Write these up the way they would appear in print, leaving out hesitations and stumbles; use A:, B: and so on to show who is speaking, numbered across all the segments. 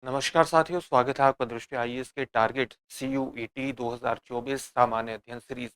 A: नमस्कार साथियों, स्वागत है आपका दृष्टि आईएएस के टारगेट CUET 2024 सामान्य अध्ययन सीरीज।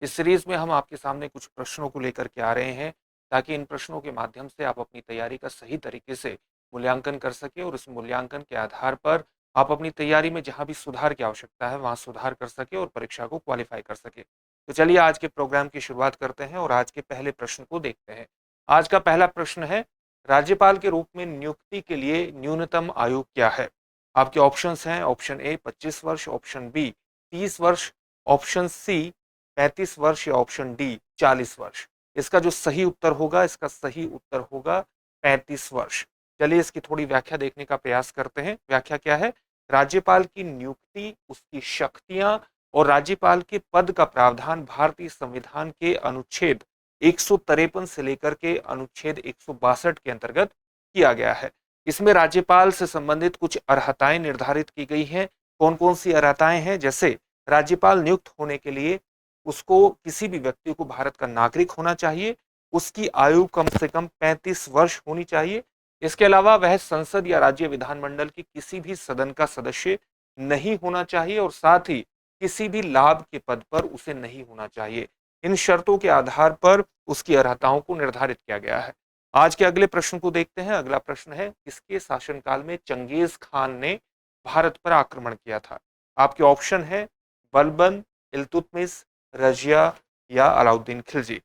A: इस सीरीज में हम आपके सामने कुछ प्रश्नों को लेकर के आ रहे हैं ताकि इन प्रश्नों के माध्यम से आप अपनी तैयारी का सही तरीके से मूल्यांकन कर सके और इस मूल्यांकन के आधार पर आप अपनी तैयारी में जहां भी सुधार की आवश्यकता है वहां सुधार कर सके और परीक्षा को क्वालिफाई कर सके। तो चलिए आज के प्रोग्राम की शुरुआत करते हैं और आज के पहले प्रश्न को देखते हैं। आज का पहला प्रश्न है, राज्यपाल के रूप में नियुक्ति के लिए न्यूनतम आयु क्या है? आपके ऑप्शंस हैं, ऑप्शन ए 25 वर्ष, ऑप्शन बी 30 वर्ष, ऑप्शन सी 35 वर्ष या ऑप्शन डी 40 वर्ष। इसका जो सही उत्तर होगा, इसका सही उत्तर होगा 35 वर्ष। चलिए इसकी थोड़ी व्याख्या देखने का प्रयास करते हैं। व्याख्या क्या है? राज्यपाल की नियुक्ति, उसकी शक्तियां और राज्यपाल के पद का प्रावधान भारतीय संविधान के अनुच्छेद 153 से लेकर के अनुच्छेद 162 के अंतर्गत किया गया है। इसमें राज्यपाल से संबंधित कुछ अर्हताएं निर्धारित की गई हैं। कौन कौन सी अर्हताएं हैं? जैसे राज्यपाल नियुक्त होने के लिए उसको किसी भी व्यक्ति को भारत का नागरिक होना चाहिए, उसकी आयु कम से कम 35 वर्ष होनी चाहिए। इसके अलावा वह संसद या राज्य विधानमंडल के किसी भी सदन का सदस्य नहीं होना चाहिए और साथ ही किसी भी लाभ के पद पर उसे नहीं होना चाहिए। इन शर्तों के आधार पर उसकी अर्हताओं को निर्धारित किया गया है। आज के अगले प्रश्न को देखते हैं। अगला प्रश्न है, किसके शासनकाल में चंगेज खान ने भारत पर आक्रमण किया था? आपके ऑप्शन है बलबन, इल्तुतमिश, रजिया या अलाउद्दीन खिलजी।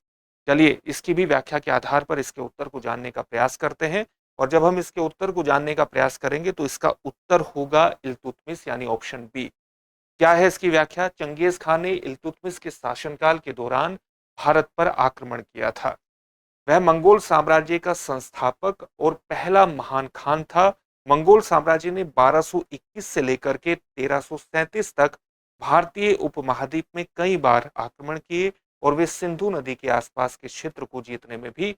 A: चलिए इसकी भी व्याख्या के आधार पर इसके उत्तर को जानने का प्रयास करते हैं और जब हम इसके उत्तर को जानने का प्रयास करेंगे तो इसका उत्तर होगा इल्तुतमिश यानी ऑप्शन बी। क्या है इसकी व्याख्या? चंगेज खान ने इल्तुतमिश के शासनकाल के दौरान भारत पर आक्रमण किया था। वह मंगोल साम्राज्य का संस्थापक और पहला महान खान था। मंगोल साम्राज्य ने 1221 से लेकर के 1337 तक भारतीय उपमहाद्वीप में कई बार आक्रमण किए और वे सिंधु नदी के आसपास के क्षेत्र को जीतने में भी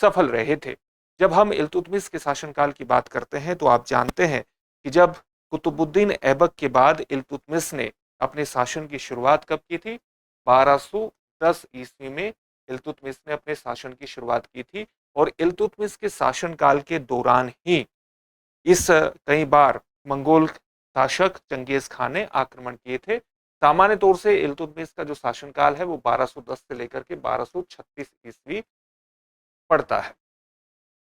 A: सफल रहे थे। जब हम इल्तुतमिश के शासनकाल की बात करते हैं तो आप जानते हैं कि जब कुतुबुद्दीन ऐबक के बाद इल्तुतमिश ने अपने शासन की शुरुआत कब की थी? 1210 ईस्वी में इल्तुतमिश ने अपने शासन की शुरुआत की थी और इल्तुतमिश के शासनकाल के दौरान ही इस कई बार मंगोल शासक चंगेज खान ने आक्रमण किए थे। सामान्य तौर से इल्तुतमिश का जो शासनकाल है वो 1210 से लेकर के 1236 ईस्वी पड़ता है।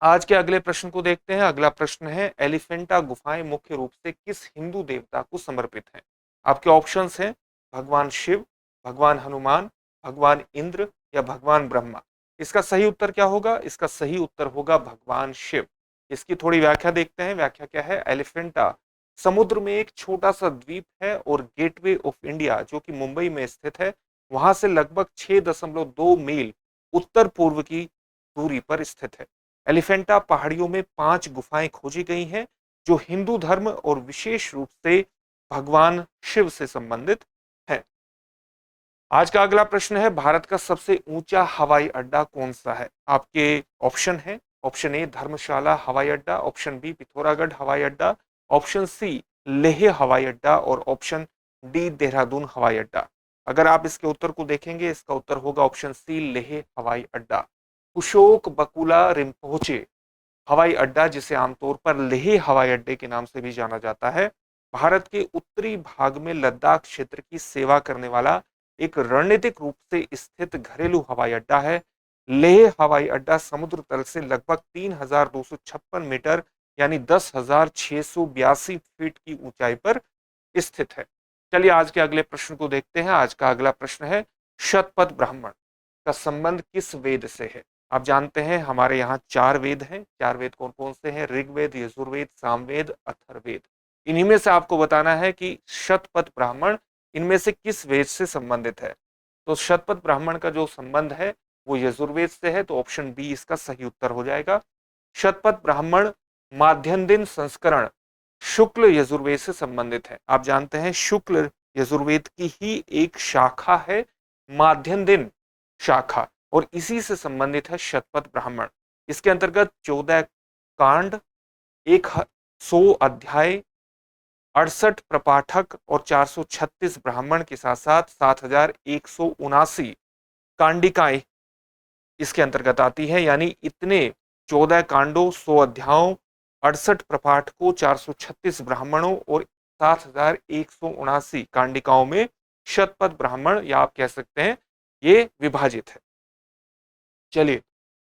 A: आज के अगले प्रश्न को देखते हैं। अगला प्रश्न है, एलिफेंटा गुफाएं मुख्य रूप से किस हिंदू देवता को समर्पित हैं? आपके ऑप्शंस हैं भगवान शिव, भगवान हनुमान, भगवान इंद्र या भगवान ब्रह्मा। इसका सही उत्तर क्या होगा? इसका सही उत्तर होगा भगवान शिव। इसकी थोड़ी व्याख्या देखते हैं। व्याख्या क्या है? एलिफेंटा समुद्र में एक छोटा सा द्वीप है और गेटवे ऑफ इंडिया जो कि मुंबई में स्थित है वहां से लगभग 6.2 मील उत्तर पूर्व की दूरी पर स्थित है। एलिफेंटा पहाड़ियों में 5 गुफाएं खोजी गई हैं जो हिंदू धर्म और विशेष रूप से भगवान शिव से संबंधित है। आज का अगला प्रश्न है, भारत का सबसे ऊंचा हवाई अड्डा कौन सा है? आपके ऑप्शन है, ऑप्शन ए धर्मशाला हवाई अड्डा, ऑप्शन बी पिथौरागढ़ हवाई अड्डा, ऑप्शन सी लेह हवाई अड्डा और ऑप्शन डी देहरादून हवाई अड्डा। अगर आप इसके उत्तर को देखेंगे, इसका उत्तर होगा ऑप्शन सी लेह हवाई अड्डा। कुशोक बकुला रिम्पोचे हवाई अड्डा, जिसे आमतौर पर लेह हवाई अड्डे के नाम से भी जाना जाता है, भारत के उत्तरी भाग में लद्दाख क्षेत्र की सेवा करने वाला एक रणनीतिक रूप से स्थित घरेलू हवाई अड्डा है। लेह हवाई अड्डा समुद्र तल से लगभग 3256 मीटर यानी 10,682 फीट की ऊंचाई पर स्थित है। चलिए आज के अगले प्रश्न को देखते हैं। आज का अगला प्रश्न है, शतपथ ब्राह्मण का संबंध किस वेद से है? आप जानते हैं हमारे यहाँ 4 वेद हैं। 4 वेद कौन कौन से हैं? ऋग्वेद, यजुर्वेद, सामवेद, अथर्ववेद। इन्हीं में से आपको बताना है कि शतपथ ब्राह्मण इनमें से किस वेद से संबंधित है। तो शतपथ ब्राह्मण का जो संबंध है वो यजुर्वेद से है, तो ऑप्शन बी इसका सही उत्तर हो जाएगा। शतपथ ब्राह्मण माध्यम दिन संस्करण शुक्ल यजुर्वेद से संबंधित है। आप जानते हैं शुक्ल यजुर्वेद की ही एक शाखा है माध्यम दिन शाखा और इसी से संबंधित है शतपथ ब्राह्मण। इसके अंतर्गत 14 कांड, 100 अध्याय, 68 प्रपाठक और 436 ब्राह्मण के साथ साथ 7179 कांडिकाएं इसके अंतर्गत आती है। यानी इतने 14 कांडों, 100 अध्यायों, 68 प्रपाठकों, 436 ब्राह्मणों और 7179 कांडिकाओं में शतपथ ब्राह्मण या आप कह सकते हैं ये विभाजित है। चलिए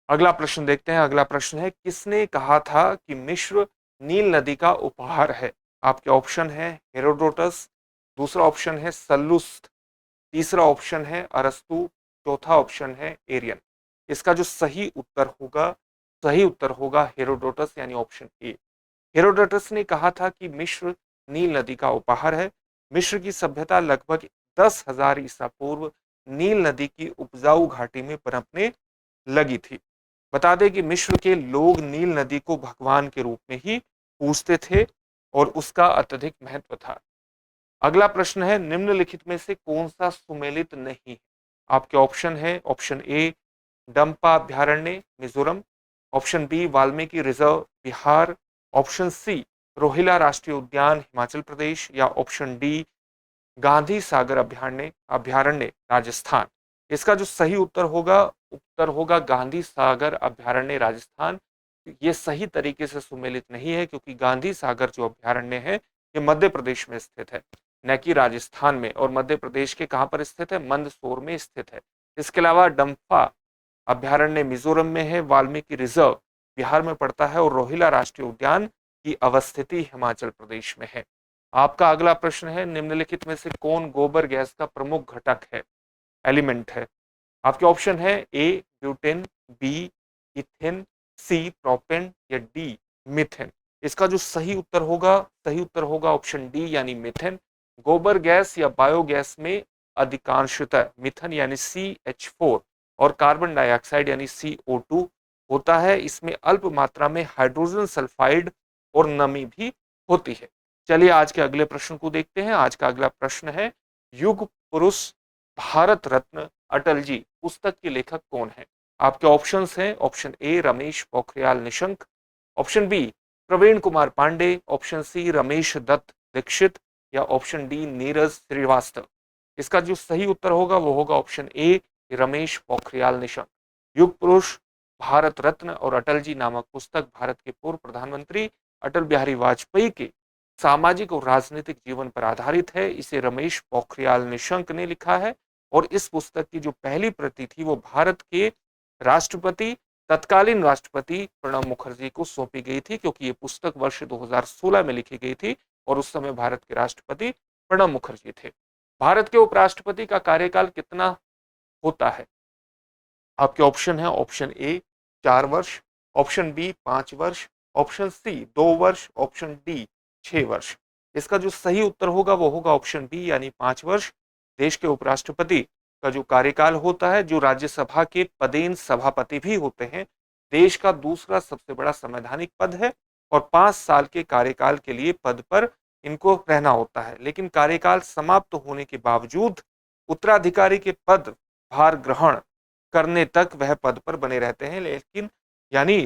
A: अगला प्रश्न देखते हैं। अगला प्रश्न है, किसने कहा था कि मिस्र नील नदी का उपहार है? आपके ऑप्शन है हेरोडोटस, दूसरा ऑप्शन है सल्लुस्त, तीसरा ऑप्शन है अरस्तु, चौथा ऑप्शन है एरियन। इसका जो सही उत्तर होगा हेरोडोटस यानी ऑप्शन ए। हेरोडोटस ने कहा था कि मिस्र नील नदी का उपहार है। मिस्र की सभ्यता लगभग 10,000 ईसा पूर्व नील नदी की उपजाऊ घाटी में पनपने लगी थी। बता दें कि मिस्र के लोग नील नदी को भगवान के रूप में ही पूजते थे और उसका अत्यधिक महत्व था। अगला प्रश्न है, निम्नलिखित में से कौन सा सुमेलित नहीं है? आपके ऑप्शन है, ऑप्शन ए डंपा अभ्यारण्य Mizoram, option B Valmiki reserve Bihar, option C Rohila राष्ट्रीय उद्यान हिमाचल प्रदेश या ऑप्शन डी गांधी सागर अभ्यारण्य अभ्यारण्य राजस्थान। इसका जो सही उत्तर होगा गांधी सागर अभ्यारण्य राजस्थान। ये सही तरीके से सुमेलित नहीं है क्योंकि गांधी सागर जो अभ्यारण्य है ये मध्य प्रदेश में स्थित है, न कि राजस्थान में। और मध्य प्रदेश के कहां पर स्थित है? मंदसौर में स्थित है। इसके अलावा डंफा अभ्यारण्य मिजोरम में है, वाल्मीकि रिजर्व बिहार में पड़ता है और रोहिला राष्ट्रीय उद्यान की अवस्थिति हिमाचल प्रदेश में है। आपका अगला प्रश्न है, निम्नलिखित में से कौन गोबर गैस का प्रमुख घटक है, एलिमेंट है? आपके ऑप्शन है ए ब्यूटेन, बी इथेन, सी प्रोपेन या डी मिथेन। इसका जो सही उत्तर होगा ऑप्शन डी यानी मिथेन। गोबर गैस या बायोगैस में अधिकांशतः मिथेन यानी CH4 और कार्बन डाइऑक्साइड यानी CO2 होता है। इसमें अल्प मात्रा में हाइड्रोजन सल्फाइड और नमी भी होती है। चलिए आज के अगले प्रश्न को देखते हैं। आज का अगला प्रश्न है, युग पुरुष भारत रत्न अटल जी पुस्तक के लेखक कौन है? आपके ऑप्शंस हैं, option A Ramesh Pokhriyal Nishank, option B Praveen Kumar Pandey, option C Ramesh Dutt Dixit या ऑप्शन डी नीरज श्रीवास्तव। इसका जो सही उत्तर होगा वो होगा ऑप्शन ए रमेश पोखरियाल निशंक। युग पुरुष भारत रत्न और अटल जी नामक पुस्तक भारत के पूर्व प्रधानमंत्री अटल बिहारी वाजपेयी के सामाजिक और राजनीतिक जीवन पर आधारित है। इसे रमेश पोखरियाल निशंक ने लिखा है और इस पुस्तक की जो पहली प्रति थी वो भारत के राष्ट्रपति तत्कालीन राष्ट्रपति प्रणब मुखर्जी को सौंपी गई थी, क्योंकि ये पुस्तक वर्ष 2016 में लिखी गई थी और उस समय भारत के राष्ट्रपति प्रणब मुखर्जी थे। भारत के उपराष्ट्रपति का कार्यकाल कितना होता है? आपके ऑप्शन है, ऑप्शन ए 4 वर्ष, ऑप्शन बी 5 वर्ष, ऑप्शन सी 2 वर्ष, ऑप्शन डी 6 वर्ष। इसका जो सही उत्तर होगा वो होगा ऑप्शन बी यानी 5 वर्ष। देश के उपराष्ट्रपति का जो कार्यकाल होता है, जो राज्यसभा के पदेन सभापति भी होते हैं, देश का दूसरा सबसे बड़ा संवैधानिक पद है और 5 साल के कार्यकाल के लिए पद पर इनको रहना होता है। लेकिन कार्यकाल समाप्त होने के बावजूद उत्तराधिकारी के पद भार ग्रहण करने तक वह पद पर बने रहते हैं। लेकिन यानी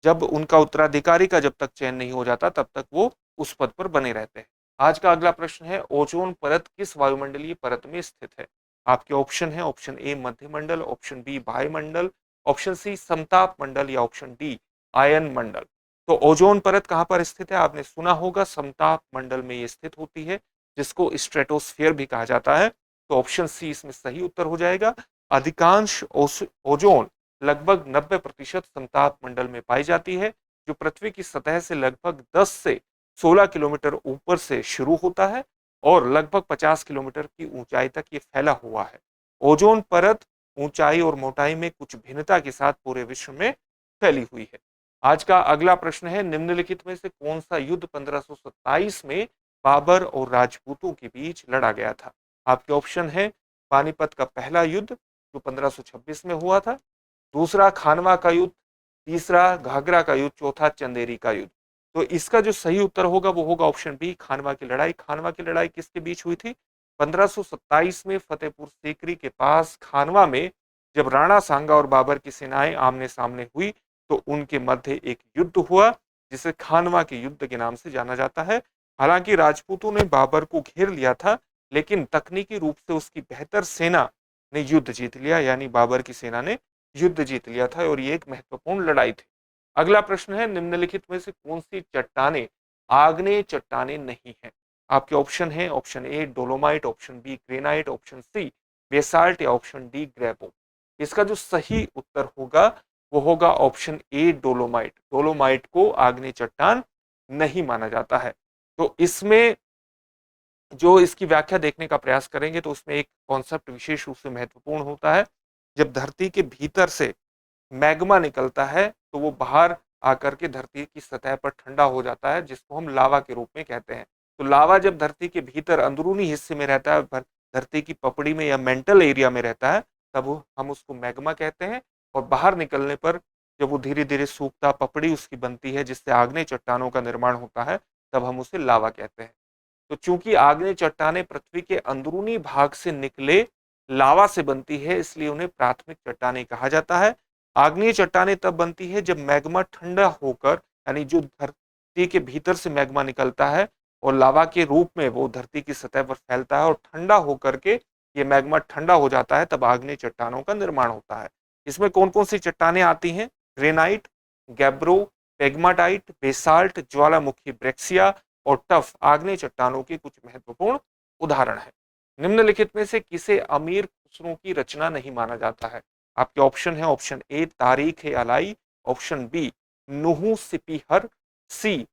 A: जब उनका उत्तराधिकारी का जब तक चयन नहीं हो जाता तब तक वो उस पद पर बने रहते हैं। आज का अगला प्रश्न है, ओजोन परत किस वायुमंडलीय परत में स्थित है? आपके ऑप्शन है, ऑप्शन ए मध्यमंडल, ऑप्शन बी वायुमंडल, ऑप्शन सी समताप मंडल या ऑप्शन डी आयन मंडल। तो ओजोन परत कहां पर स्थित है? आपने सुना होगा समताप मंडल में ये स्थित होती है, जिसको स्ट्रेटोस्फीयर भी कहा जाता है। तो ऑप्शन सी इसमें सही उत्तर हो जाएगा। अधिकांश ओजोन लगभग 90% समताप मंडल में पाई जाती है, जो पृथ्वी की सतह से लगभग 10 से 16 किलोमीटर ऊपर से शुरू होता है और लगभग 50 किलोमीटर की ऊंचाई तक ये फैला हुआ है। ओजोन परत ऊंचाई और मोटाई में कुछ भिन्नता के साथ पूरे विश्व में फैली हुई है। आज का अगला प्रश्न है, निम्नलिखित में से कौन सा युद्ध 1527 में बाबर और राजपूतों के बीच लड़ा गया था? आपके ऑप्शन है, पानीपत का पहला युद्ध जो 1526 में हुआ था, दूसरा खानवा का युद्ध, तीसरा घाघरा का युद्ध, चौथा चंदेरी का युद्ध। तो इसका जो सही उत्तर होगा वो होगा ऑप्शन बी खानवा की लड़ाई। खानवा की लड़ाई किसके बीच हुई थी? 1527 में फतेहपुर सीकरी के पास खानवा में जब राणा सांगा और बाबर की सेनाएं आमने सामने हुई तो उनके मध्य एक युद्ध हुआ, जिसे खानवा के युद्ध के नाम से जाना जाता है। हालांकि राजपूतों ने बाबर को घेर लिया था, लेकिन तकनीकी रूप से उसकी बेहतर सेना ने युद्ध जीत लिया, यानी बाबर की सेना ने युद्ध जीत लिया था और ये एक महत्वपूर्ण लड़ाई थी। अगला प्रश्न है, निम्नलिखित में से कौन सी चट्टानें आग्नेय चट्टानें नहीं है? आपके ऑप्शन है, option A dolomite, option B granite, option C basalt या ऑप्शन डी ग्रेबो। इसका जो सही उत्तर होगा वो होगा ऑप्शन ए डोलोमाइट। डोलोमाइट को आग्नेय चट्टान नहीं माना जाता है। तो इसमें जो इसकी व्याख्या देखने का प्रयास करेंगे तो उसमें एक कॉन्सेप्ट विशेष रूप से महत्वपूर्ण होता है। जब धरती के भीतर से मैग्मा निकलता है तो वो बाहर आकर के धरती की सतह पर ठंडा हो जाता है, जिसको हम लावा के रूप में कहते हैं। तो लावा जब धरती के भीतर अंदरूनी हिस्से में रहता है, धरती की पपड़ी में या मेंटल एरिया में रहता है, तब हम उसको मैग्मा कहते हैं। और बाहर निकलने पर जब वो धीरे धीरे सूखता, पपड़ी उसकी बनती है जिससे आग्नेय चट्टानों का निर्माण होता है, तब हम उसे लावा कहते हैं। तो चूंकि आग्नेय चट्टानें पृथ्वी के अंदरूनी भाग से निकले लावा से बनती है, इसलिए उन्हें प्राथमिक चट्टानें कहा जाता है। आग्नेय चट्टानें तब बनती है जब मैग्मा ठंडा होकर, यानी जो धरती के भीतर से मैग्मा निकलता है और लावा के रूप में वो धरती की सतह पर फैलता है और ठंडा होकर के ये मैग्मा ठंडा हो जाता है, तब आग्नेय चट्टानों का निर्माण होता है। इसमें कौन कौन सी चट्टानें आती हैं? ग्रेनाइट, गैब्रो, पेग्माटाइट, बेसाल्ट, ज्वालामुखी ब्रेक्सिया और टफ आग्नेय चट्टानों के कुछ महत्वपूर्ण उदाहरण हैं। निम्नलिखित में से किसे अमीर खुसरो की रचना नहीं माना जाता है? आपके ऑप्शन है, ऑप्शन ए तारीख ए अलाई, ऑप्शन बी नुहू सिपीहर, सी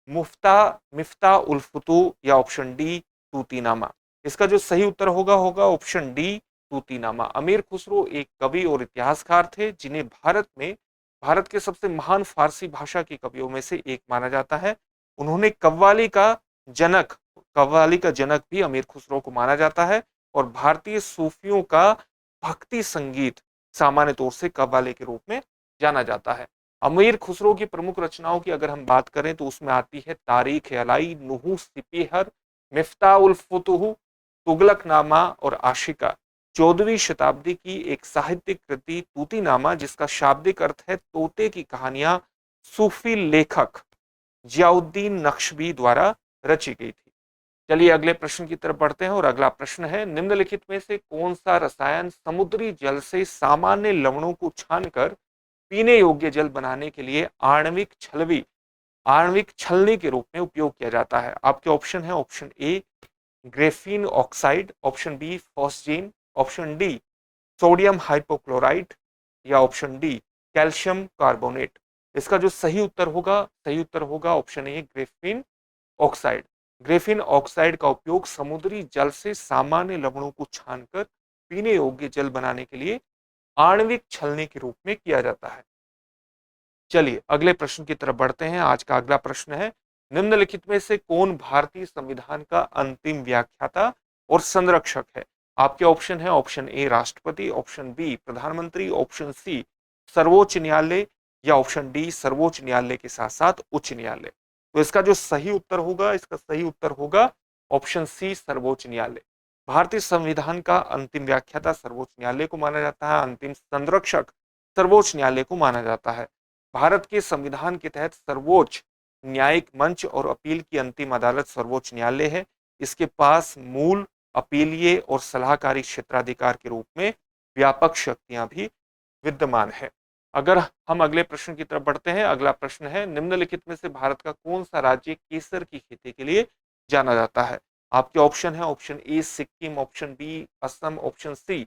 A: मुफ्ता मिफ्ता उल फुतू या ऑप्शन डी तूतीनामा। इसका जो सही उत्तर होगा होगा ऑप्शन डी तूतीनामा। अमीर खुसरो एक कवि और इतिहासकार थे जिन्हें भारत के सबसे महान फारसी भाषा के कवियों में से एक माना जाता है। उन्होंने जनक कव्वाली का जनक भी अमीर खुसरो को माना जाता है। और भारतीय सूफियों का भक्ति संगीत सामान्य तौर से कव्वाली के रूप में जाना जाता है। अमीर खुसरो की प्रमुख रचनाओं की अगर हम बात करें तो उसमें आती है तारीख अलाई, नुहू सिपीहर, मिफ्ता उल फुतूह, तुगलकनामा और आशिका। 14वीं शताब्दी की एक साहित्यिक कृति तूतीनामा, जिसका शाब्दिक अर्थ है तोते की कहानियां, सूफी लेखक जियाउद्दीन नक्शबी द्वारा रची गई थी। चलिए अगले प्रश्न की तरफ बढ़ते हैं और अगला प्रश्न है, निम्नलिखित में से कौन सा रसायन समुद्री जल से सामान्य लवणों को छानकर पीने योग्य जल बनाने के लिए आणविक छलनी के रूप में उपयोग किया जाता है? आपके ऑप्शन है, option A graphene oxide, option B phosgene, option D sodium hypochlorite या ऑप्शन डी कैल्शियम कार्बोनेट। इसका जो सही उत्तर होगा option A graphene oxide. Graphene oxide का उपयोग समुद्री जल से सामान्य लवणों को छानकर पीने योग्य जल बनाने के लिए आणविक छलनी के रूप में किया जाता है। चलिए अगले प्रश्न की तरफ बढ़ते हैं। आज का अगला प्रश्न है, निम्नलिखित में से कौन भारतीय संविधान का अंतिम व्याख्याता और संरक्षक है? आपके ऑप्शन है, ऑप्शन ए राष्ट्रपति, ऑप्शन बी प्रधानमंत्री, ऑप्शन सी सर्वोच्च न्यायालय या ऑप्शन डी सर्वोच्च न्यायालय के साथ साथ उच्च न्यायालय। तो इसका जो सही उत्तर होगा ऑप्शन सी सर्वोच्च न्यायालय। भारतीय संविधान का अंतिम व्याख्याता सर्वोच्च न्यायालय को माना जाता है, अंतिम संरक्षक सर्वोच्च न्यायालय को माना जाता है। भारत के संविधान के तहत सर्वोच्च न्यायिक मंच और अपील की अंतिम अदालत सर्वोच्च न्यायालय है। इसके पास मूल, अपीलीय और सलाहकारी क्षेत्राधिकार के रूप में व्यापक शक्तियां भी विद्यमान है। अगर हम अगले प्रश्न की तरफ बढ़ते हैं, अगला प्रश्न है, निम्नलिखित में से भारत का कौन सा राज्य केसर की खेती के लिए जाना जाता है? आपके ऑप्शन है, option A Sikkim, option B Assam, option C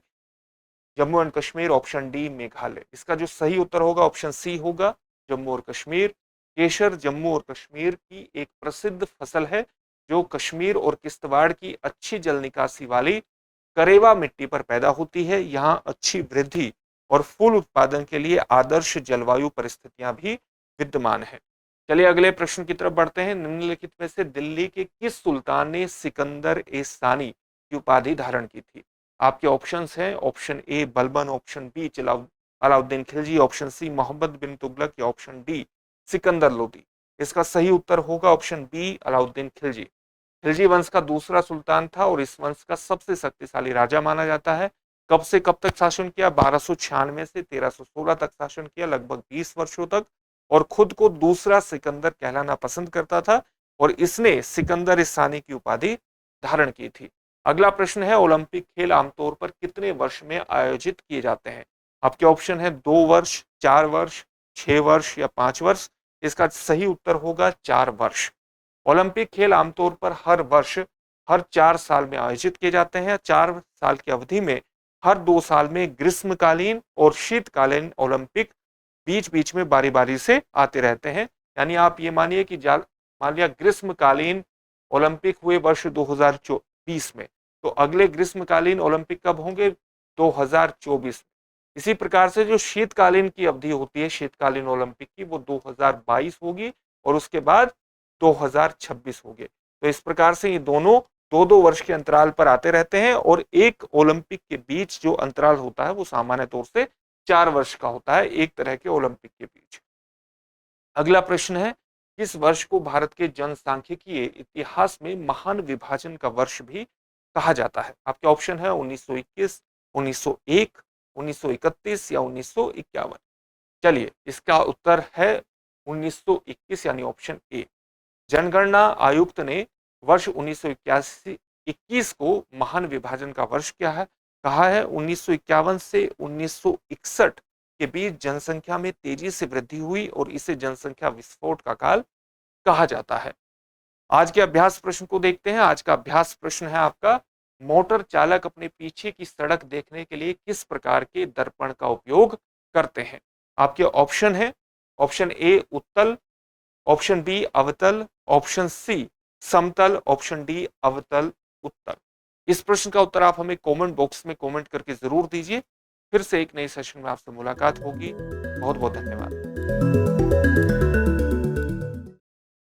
A: Jammu and Kashmir, option D Meghalaya. इसका जो सही उत्तर होगा ऑप्शन सी होगा जम्मू और कश्मीर। केसर जम्मू और कश्मीर की एक प्रसिद्ध फसल है जो कश्मीर और किश्तवाड़ की अच्छी जल निकासी वाली करेवा मिट्टी पर पैदा होती है। यहाँ अच्छी वृद्धि और फूल उत्पादन के लिए आदर्श जलवायु परिस्थितियां भी विद्यमान है। चलिए अगले प्रश्न की तरफ बढ़ते हैं। निम्नलिखित में से दिल्ली के किस सुल्तान ने सिकंदर ए सानी की उपाधि धारण की थी? आपके ऑप्शंस हैं, option A Balban, option B Alauddin Khilji, option C Mohammad bin Tughlaq या ऑप्शन डी सिकंदर लोदी। इसका सही उत्तर होगा ऑप्शन बी अलाउद्दीन खिलजी। खिलजी वंश का दूसरा सुल्तान था और इस वंश का सबसे शक्तिशाली राजा माना जाता है। कब से कब तक शासन किया? 1296 से 1316 तक शासन किया, लगभग 20 वर्षों तक। और खुद को दूसरा सिकंदर कहलाना पसंद करता था और इसने सिकंदर सानी की उपाधि धारण की थी। अगला प्रश्न है, ओलंपिक खेल आमतौर पर कितने वर्ष में आयोजित किए जाते हैं? आपके ऑप्शन है 2 वर्ष, 4 वर्ष, 6 वर्ष या 5 वर्ष। इसका सही उत्तर होगा 4 वर्ष। ओलंपिक खेल आमतौर पर हर वर्ष हर 4 साल में आयोजित किए जाते हैं। 4 साल की अवधि में हर 2 साल में ग्रीष्मकालीन और शीतकालीन ओलंपिक बीच बीच में बारी बारी से आते रहते हैं। यानी आप ये मानिए कि मान लिया ग्रीष्मकालीन ओलंपिक हुए वर्ष 2020 में, तो अगले ग्रीष्मकालीन ओलंपिक कब होंगे? 2024 में। इसी प्रकार से जो शीतकालीन की अवधि होती है शीतकालीन ओलंपिक की, वो 2022 होगी और उसके बाद 2026 होगी। तो इस प्रकार से ये दोनों 2-2 वर्ष के अंतराल पर आते रहते हैं और एक ओलंपिक के बीच जो अंतराल होता है वो सामान्य तौर से 4 वर्ष का होता है एक तरह के ओलंपिक के बीच। अगला प्रश्न है, किस वर्ष को भारत के जनसांख्यिकीय इतिहास में महान विभाजन का वर्ष भी कहा जाता है? आपके ऑप्शन है 1921, 1901, 1931 या 1951। चलिए, इसका उत्तर है 1921 यानी ऑप्शन ए। जनगणना आयुक्त ने वर्ष 1921 को महान विभाजन का वर्ष क्या है कहा है। 1951 से 1961 के बीच जनसंख्या में तेजी से वृद्धि हुई और इसे जनसंख्या विस्फोट का काल कहा जाता है। आज के अभ्यास प्रश्न को देखते हैं। आज का अभ्यास प्रश्न है आपका, मोटर चालक अपने पीछे की सड़क देखने के लिए किस प्रकार के दर्पण का उपयोग करते हैं? आपके ऑप्शन है, ऑप्शन ए उत्तल, ऑप्शन बी अवतल, ऑप्शन सी समतल, ऑप्शन डी अवतल उत्तल। इस प्रश्न का उत्तर आप हमें कमेंट बॉक्स में कमेंट करके जरूर दीजिए। फिर से एक नए सेशन में आपसे मुलाकात होगी। बहुत बहुत धन्यवाद।